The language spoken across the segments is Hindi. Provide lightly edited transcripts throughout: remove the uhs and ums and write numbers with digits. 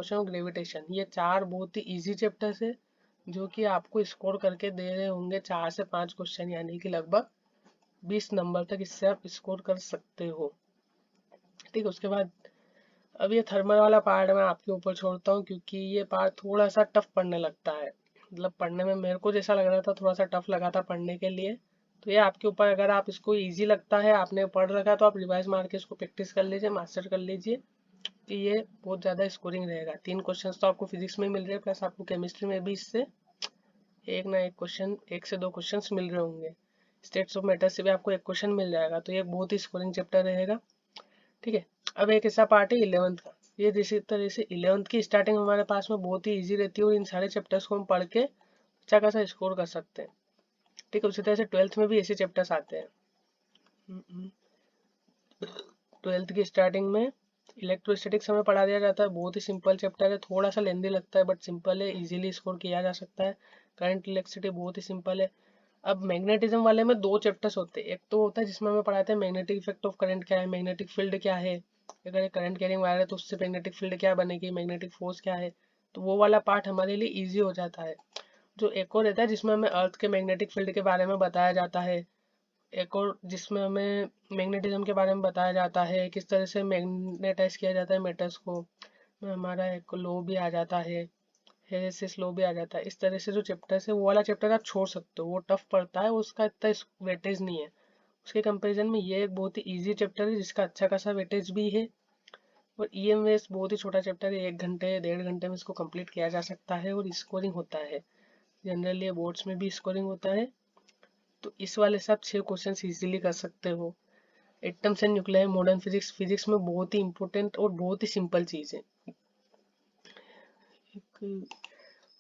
मोशन और ग्रेविटेशन, ये 4 बहुत ही इजी चैप्टर्स है जो कि आपको स्कोर करके दे रहे होंगे 4 से 5 क्वेश्चन, यानी कि लगभग 20 नंबर तक इससे आप स्कोर कर सकते हो। ठीक है, उसके बाद अब ये थर्मल वाला पार्ट मैं आपके ऊपर छोड़ता हूँ, क्योंकि ये पार्ट थोड़ा सा टफ पढ़ने लगता है। मतलब पढ़ने में मेरे को जैसा लग रहा था, थोड़ा सा टफ लगा था पढ़ने के लिए। तो ये आपके ऊपर, अगर आप इसको इजी लगता है, आपने पढ़ रखा है, तो आप रिवाइज मार के इसको प्रैक्टिस कर लीजिए, मास्टर कर लीजिए, कि ये बहुत ज़्यादा स्कोरिंग रहेगा। 3 क्वेश्चन तो आपको फिजिक्स में मिल रहे हैं, प्लस आपको केमिस्ट्री में भी इससे एक ना एक क्वेश्चन, 1 से 2 क्वेश्चन मिल रहे होंगे। स्टेट्स ऑफ मैटर से भी आपको एक क्वेश्चन मिल जाएगा, तो ये बहुत ही स्कोरिंग चैप्टर रहेगा। ठीक है, अब एक ऐसा पार्ट है 11th का। ये जिस तरह से 11th की स्टार्टिंग हमारे पास में बहुत ही इजी रहती है, और इन सारे चैप्टर्स को हम पढ़ के अच्छा खासा स्कोर कर सकते हैं। ठीक है, उसी तरह से 12th में भी ऐसे चैप्टर्स आते हैं। 12th की स्टार्टिंग में इलेक्ट्रोस्टैटिक्स हमें पढ़ा दिया जाता है, बहुत ही सिंपल चैप्टर है, थोड़ा सा लेंदी लगता है बट सिंपल है, इजीली स्कोर किया जा सकता है। करंट इलेक्ट्रिसिटी बहुत ही सिंपल है। अब मैग्नेटिज्म वाले में 2 चैप्टर्स होते हैं। एक तो होता है जिसमें हमें पढ़ाते हैं मैग्नेटिक इफेक्ट ऑफ करंट क्या है, मैग्नेटिक फील्ड क्या है, अगर करंट कैरिंग वायर है तो उससे मैग्नेटिक फील्ड क्या बनेगी, मैग्नेटिक फोर्स क्या है। तो वो वाला पार्ट हमारे लिए ईजी हो जाता है। जो एक और रहता है जिसमें हमें अर्थ के मैग्नेटिक फील्ड के बारे में बताया जाता है, एक और जिसमें हमें मैग्नेटिज्म के बारे में बताया जाता है, किस तरह से मैग्नेटाइज किया जाता है मेटल्स को। हमारा एक लॉ भी आ जाता है, हेरेसिस लॉ भी आ जाता है। इस तरह से जो चैप्टर्स है, वो वाला चैप्टर आप छोड़ सकते हो, वो टफ पड़ता है, उसका इतना वेटेज नहीं है। उसके कंपैरिजन में ये एक बहुत ही इजी चैप्टर है जिसका अच्छा खासा वेटेज भी है। और ईएमएस बहुत ही छोटा चैप्टर है, 1 घंटे 1.5 घंटे में इसको कंप्लीट किया जा सकता है, और स्कोरिंग होता है। जनरली बोर्ड्स में भी स्कोरिंग होता है। तो इस वाले से आप 6 क्वेश्चन इजीली कर सकते हो। Atoms and nuclear modern physics, physics में बहुत ही इंपॉर्टेंट और बहुत ही सिंपल चीज़ है।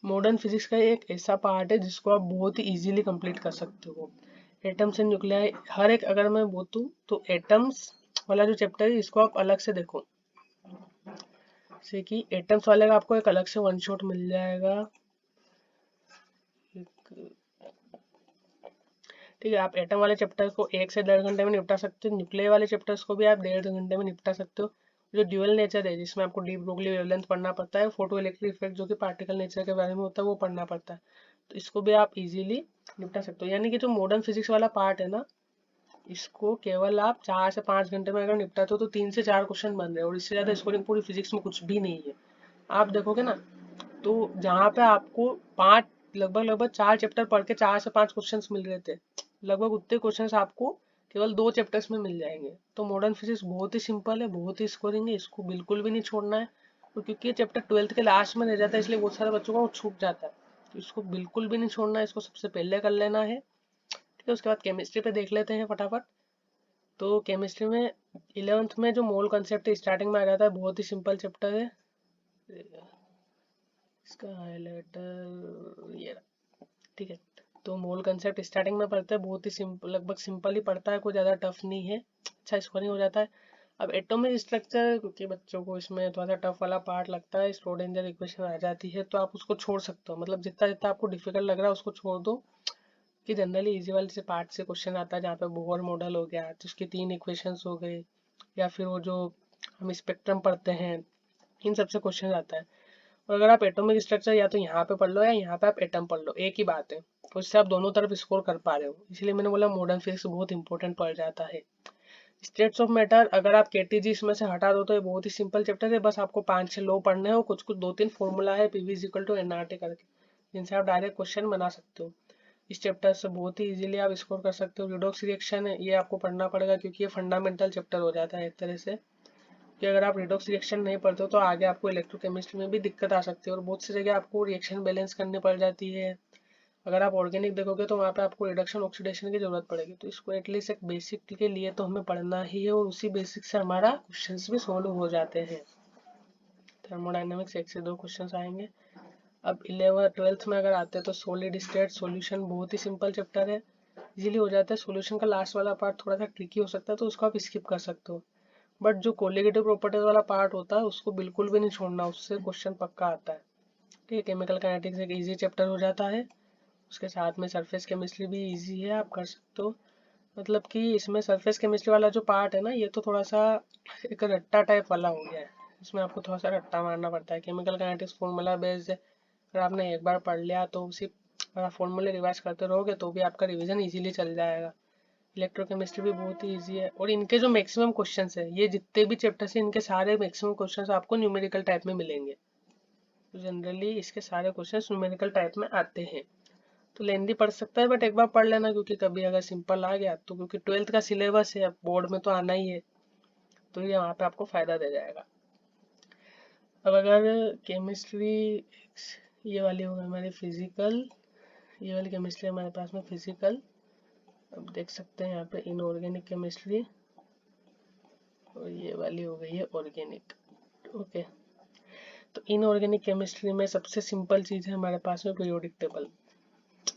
मॉडर्न फिजिक्स का एक ऐसा पार्ट है जिसको आप बहुत ही इजीली कंप्लीट कर सकते हो। एटम्स एंड न्यूक्लियर, हर एक, अगर मैं बोलूँ तो एटम्स वाला जो चैप्टर है इसको आप अलग से देखो। जैसे कि एटम्स वाले का आपको एक अलग से वन शॉट मिल जाएगा। ठीक है, आप एटम वाले चैप्टर को 1 से 1.5 घंटे में निपटा सकते हो, न्यूक्लियर वाले चैप्टर्स को भी आप 1.5 घंटे में निपटा सकते हो। जो ड्यूअल नेचर है, जिसमें आपको डी ब्रोगली वेवलेंथ पढ़ना पड़ता है, फोटो इलेक्ट्रिक इफेक्ट जो कि पार्टिकल नेचर के बारे में होता है वो पढ़ना पड़ता है, तो इसको भी आप इजीली निपटा सकते हो। यानी कि जो मॉडर्न फिजिक्स वाला पार्ट है ना, इसको केवल आप 4 से 5 घंटे में अगर निपटाते हो तो 3 से 4 क्वेश्चन बन रहे हैं, और इससे ज़्यादा स्कोरिंग पूरी फिजिक्स में कुछ भी नहीं है। आप देखोगे ना, तो जहाँ पे आपको 5, लगभग लगभग 4 चैप्टर पढ़ के 4 से 5 क्वेश्चंस मिल रहे थे, लगभग उतने क्वेश्चंस आपको केवल 2 चैप्टर्स में मिल जाएंगे। तो मॉडर्न फिजिक्स बहुत ही सिंपल है, बहुत ही स्कोरिंग है, इसको बिल्कुल भी नहीं छोड़ना है। और क्योंकि ये चैप्टर 12th के लास्ट में रह जाता है, इसलिए बहुत सारे बच्चों का वो छूट जाता है, तो इसको बिल्कुल भी नहीं छोड़ना है, इसको सबसे पहले कर लेना है। ठीक है, उसके बाद केमिस्ट्री पे देख लेते हैं फटाफट। तो केमिस्ट्री में 11th में जो मोल कंसेप्ट स्टार्टिंग में आ जाता है, बहुत ही सिंपल चैप्टर है। इसका हाईलाइटर ये रहा। ठीक है, तो मोल कंसेप्ट स्टार्टिंग में पढ़ते हैं, बहुत ही सिंपल, लगभग सिंपल ही पढ़ता है, कोई ज़्यादा टफ नहीं है, अच्छा स्कोरिंग हो जाता है। अब एटॉमिक स्ट्रक्चर, क्योंकि बच्चों को इसमें थोड़ा सा टफ वाला पार्ट लगता है, स्क्रोडिंगर इक्वेशन आ जाती है, तो आप उसको छोड़ सकते हो, मतलब जितना जितना आपको डिफिकल्ट लग रहा है उसको छोड़ दो। कि जनरली इजी वाले से पार्ट से क्वेश्चन आता है, जहाँ पे बोहर मॉडल हो गया, तो उसके 3 इक्वेशंस हो गए, या फिर वो जो हम स्पेक्ट्रम पढ़ते हैं, इन सबसे क्वेश्चन आता है। और अगर आप एटॉमिक स्ट्रक्चर या तो यहाँ पे पढ़ लो या यहाँ पे आप एटम पढ़ लो, एक ही बात है, उससे आप दोनों तरफ स्कोर कर पा रहे हो, इसलिए मैंने बोला मॉडर्न फिजिक्स बहुत इंपॉर्टेंट पड़ जाता है। स्टेट्स ऑफ मैटर, अगर आप केटीजी इसमें से हटा दो तो ये बहुत ही सिंपल चैप्टर है, बस आपको 5-6 लॉ पढ़ने हो, कुछ कुछ 2-3 फॉर्मूला है, PV is equal to NRT करके, जिनसे आप डायरेक्ट क्वेश्चन बना सकते हो। इस चैप्टर से बहुत ही इजीली आप स्कोर कर सकते हो। रिडॉक्स रिएक्शन है, ये आपको पढ़ना पड़ेगा, क्योंकि ये फंडामेंटल चैप्टर हो जाता है एक तरह से, कि अगर आप रिडॉक्स रिएक्शन नहीं पढ़ते हो तो आगे आपको इलेक्ट्रोकेमिस्ट्री में भी दिक्कत आ सकती है, और बहुत सी जगह आपको रिएक्शन बैलेंस करनी पड़ जाती है। अगर आप ऑर्गेनिक देखोगे तो वहाँ पे आपको रिडक्शन ऑक्सीडेशन की जरूरत पड़ेगी, तो इसको एटलीस्ट एक बेसिक के लिए तो हमें पढ़ना ही है, और उसी बेसिक से हमारा क्वेश्चंस भी सॉल्व हो जाते हैं। थर्मोडाइनमिक्स 1 से 2 क्वेश्चन आएंगे। अब 11th 12th में अगर आते हैं तो सॉलिड स्टेट सॉल्यूशन, बहुत ही सिंपल चैप्टर है, इजीली हो जाता है। सॉल्यूशन का लास्ट वाला पार्ट थोड़ा सा ट्रिकी हो सकता है, तो उसको आप स्किप कर सकते हो, बट जो कोलिगेटिव प्रॉपर्टीज वाला पार्ट होता है उसको बिल्कुल भी नहीं छोड़ना, उससे क्वेश्चन पक्का आता है। ठीक है, केमिकल काइनेटिक्स एक इजी चैप्टर हो जाता है, उसके साथ में सरफेस केमिस्ट्री भी इजी है, आप कर सकते हो। मतलब कि इसमें सरफेस केमिस्ट्री वाला जो पार्ट है ना, ये तो थोड़ा सा एक रट्टा टाइप वाला हो गया है, इसमें आपको थोड़ा सा रट्टा मारना पड़ता है। केमिकल काइनेटिक्स फॉर्मूला बेस्ड है, अगर आपने एक बार पढ़ लिया तो उसी फॉर्मूले रिवाइज करते रहोगे तो भी आपका रिवीजन इजीली चल जाएगा। इलेक्ट्रोकेमिस्ट्री भी बहुत ही ईजी है, और इनके जो मैक्सिमम क्वेश्चंस है, ये जितने भी चैप्टर्स हैं इनके सारे मैक्सिमम क्वेश्चंस आपको न्यूमेरिकल टाइप में मिलेंगे। तो जनरली इसके सारे क्वेश्चंस न्यूमेरिकल टाइप में आते हैं। तो लेंदी पढ़ सकता है, बट एक बार पढ़ लेना, क्योंकि कभी अगर सिंपल आ गया तो, क्योंकि 12th का सिलेबस है, बोर्ड में तो आना ही है, तो ये वहाँ पे आपको फायदा दे जाएगा। अब अगर केमिस्ट्री, ये वाली होगी हमारी फिजिकल, ये वाली केमिस्ट्री हमारे पास में फिजिकल। अब देख सकते हैं यहाँ पे इनऑर्गेनिक केमिस्ट्री, और ये वाली हो गई है ऑर्गेनिक। ओके, तो इनऑर्गेनिक केमिस्ट्री में सबसे सिंपल चीज़ है हमारे पास में पीरियोडिक टेबल।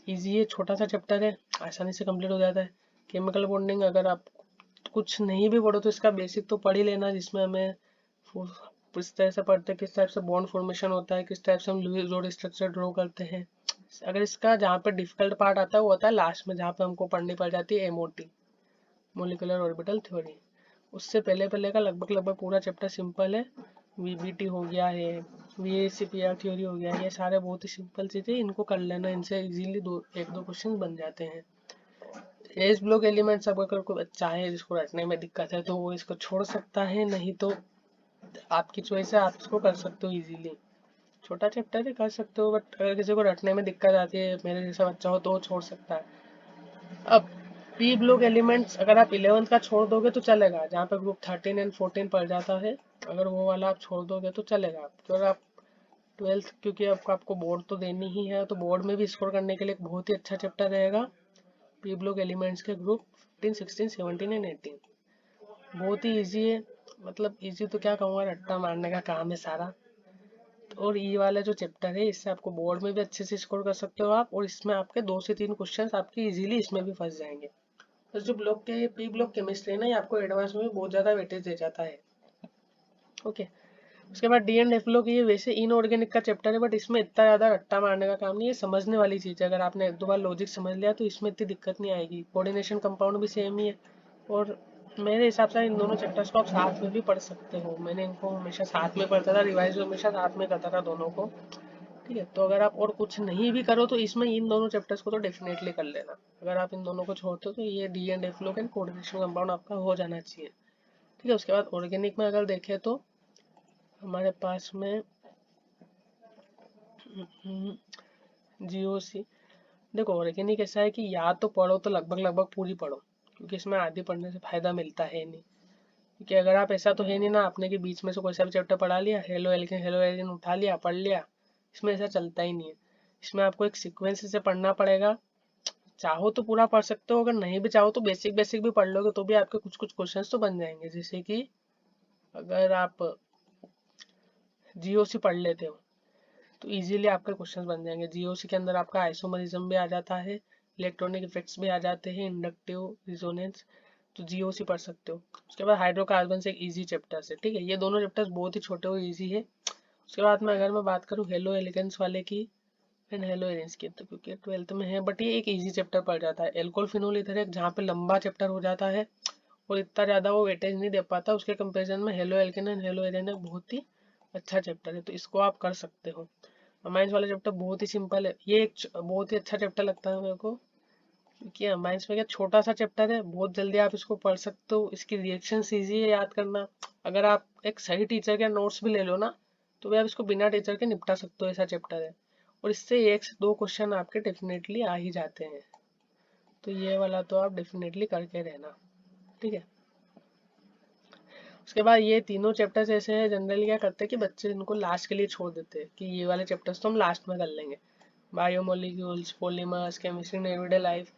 इजी है, छोटा सा चैप्टर है, आसानी से कंप्लीट हो जाता है। केमिकल बॉन्डिंग अगर आप कुछ नहीं भी पढ़ो तो इसका बेसिक तो पढ़ ही लेना, जिसमें हमें किस तरह से पढ़ते हैं, किस टाइप से बॉन्ड फॉर्मेशन होता है, किस टाइप से हम लुईस जोड़ स्ट्रक्चर ड्रॉ करते हैं। अगर इसका जहाँ पे डिफिकल्ट पार्ट आता है वो होता है लास्ट में, जहाँ पे हमको पढ़नी पड़ जाती है एमओटी, मोलिकुलर ऑर्बिटल थ्योरी। उससे पहले पहले का लगभग पूरा चैप्टर सिंपल है। वीबीटी हो गया है, वीएसीपीआर थ्योरी हो गया, ये सारे बहुत ही सिंपल चीज़ें, इनको कर लेना, इनसे इजीली एक दो क्वेश्चन बन जाते हैं। एज ब्लॉक एलिमेंट्स, अब अगर कोई बच्चा है जिसको रटने में दिक्कत है तो वो इसको छोड़ सकता है, नहीं तो आपकी चॉइस है, आप इसको कर सकते हो इजीली। छोटा चैप्टर है, कर सकते हो, बट अगर किसी को रटने में दिक्कत आती है, मेरे जैसा बच्चा हो, तो वो छोड़ सकता है। अब पी ब्लॉक एलिमेंट्स अगर आप 11th का छोड़ दोगे तो चलेगा, जहाँ पे ग्रुप 13 एंड 14 पड़ जाता है, अगर वो वाला आप छोड़ दोगे तो चलेगा। तो अगर आप 12th, क्योंकि आपको बोर्ड तो देनी ही है, तो बोर्ड में भी स्कोर करने के लिए एक बहुत ही अच्छा चैप्टर रहेगा पी ब्लॉक एलिमेंट्स के ग्रुप 15, 16, 17 एंड 18। बहुत ही ईजी है, मतलब ईजी तो क्या कहूँगा, रट्टा मारने का काम है सारा। और ये वाला जो चैप्टर है, इससे आपको बोर्ड में भी अच्छे से स्कोर कर सकते हो आप, और इसमें आपके 2 से 3 क्वेश्चन आपके इजीली इसमें भी फंस जाएंगे। तो जो ब्लॉक के पी ब्लॉक केमिस्ट्री है ना, ये आपको एडवांस में भी बहुत ज़्यादा वेटेज दे जाता है। ओके, उसके बाद डी एंड एफ ब्लॉक, ये वैसे इनऑर्गेनिक का चैप्टर है, बट इसमें इतना ज़्यादा रट्टा मारने का काम नहीं है, समझने वाली चीज़ है। अगर आपने एक दो बार लॉजिक समझ लिया तो इसमें इतनी दिक्कत नहीं आएगी। कोऑर्डिनेशन कंपाउंड भी सेम ही है, और मेरे हिसाब से इन दोनों चैप्टर्स को आप साथ में भी पढ़ सकते हो। मैंने इनको हमेशा साथ में पढ़ता था, रिवाइज हमेशा साथ में करता था दोनों को। ठीक है, तो अगर आप और कुछ नहीं भी करो तो इसमें इन दोनों चैप्टर्स को तो डेफिनेटली कर लेना। अगर आप इन दोनों को छोड़ते हो तो ये डी एंड एफ लोग एंड कोऑर्डिनेशन कंपाउंड आपका हो जाना चाहिए। ठीक है, उसके बाद ऑर्गेनिक में अगर देखें तो हमारे पास में जीओसी। देखो, ऑर्गेनिक ऐसा है कि या तो पढ़ो तो लगभग पूरी पढ़ो, क्योंकि इसमें आधी पढ़ने से फायदा मिलता है नहीं। क्योंकि अगर आप, ऐसा तो है नहीं ना आपने कि बीच में से कोई सा भी चैप्टर पढ़ा लिया, हेलो एल्केन उठा लिया पढ़ लिया, इसमें ऐसा चलता ही नहीं है। इसमें आपको एक सीक्वेंस से पढ़ना पड़ेगा। चाहो तो पूरा पढ़ सकते हो, अगर नहीं भी चाहो तो बेसिक बेसिक भी पढ़ लोगे तो भी आपके कुछ कुछ क्वेश्चंस तो बन जाएंगे। जैसे कि अगर आप जीओसी पढ़ लेते हो तो इजीली आपके क्वेश्चंस बन जाएंगे। जीओसी के अंदर आपका आइसोमरिज्म भी आ जाता है, इलेक्ट्रॉनिक इफेक्ट्स भी आ जाते हैं, इंडक्टिव रिजोनेंस, तो जीओसी पढ़ सकते हो। उसके बाद हाइड्रोकार्बन से एक इजी चैप्टर है। ठीक है, ये दोनों चैप्टर्स बहुत ही छोटे और इजी है। उसके बाद में अगर मैं बात करूँ हेलो एलिगेंस वाले की एंड हेलो एरेंस की, तो क्योंकि 12th में है, बट ये एक इजी चैप्टर पड़ जाता है। एल्कोहल फिनोल इथर एक जहाँ पे लंबा चैप्टर हो जाता है और इतना ज़्यादा वो वेटेज नहीं दे पाता, उसके कंपेरिजन में हेलो एल्केन एंड हेलो एरेन एक बहुत ही अच्छा चैप्टर है, तो इसको आप कर सकते हो। अमाइंस वाला चैप्टर बहुत ही सिंपल है, ये एक बहुत ही अच्छा चैप्टर लगता है मेरे को, क्योंकि अमाइंस में क्या छोटा सा चैप्टर है, बहुत जल्दी आप इसको पढ़ सकते हो, इसकी रिएक्शन ईजी है याद करना। अगर आप एक सही टीचर के नोट्स भी ले लो ना, तो भी आप इसको बिना टीचर के निपटा सकते हो, ऐसा चैप्टर है। और इससे 1 से 2 क्वेश्चन आपके डेफिनेटली आ ही जाते हैं, तो ये वाला तो आप डेफिनेटली करके रहना। ठीक है, उसके बाद ये तीनों चैप्टर्स ऐसे हैं, जनरली क्या करते हैं कि बच्चे इनको लास्ट के लिए छोड़ देते हैं कि ये वाले चैप्टर्स तो हम लास्ट में कर लेंगे। Biomolecules, polymers, chemistry in everyday life,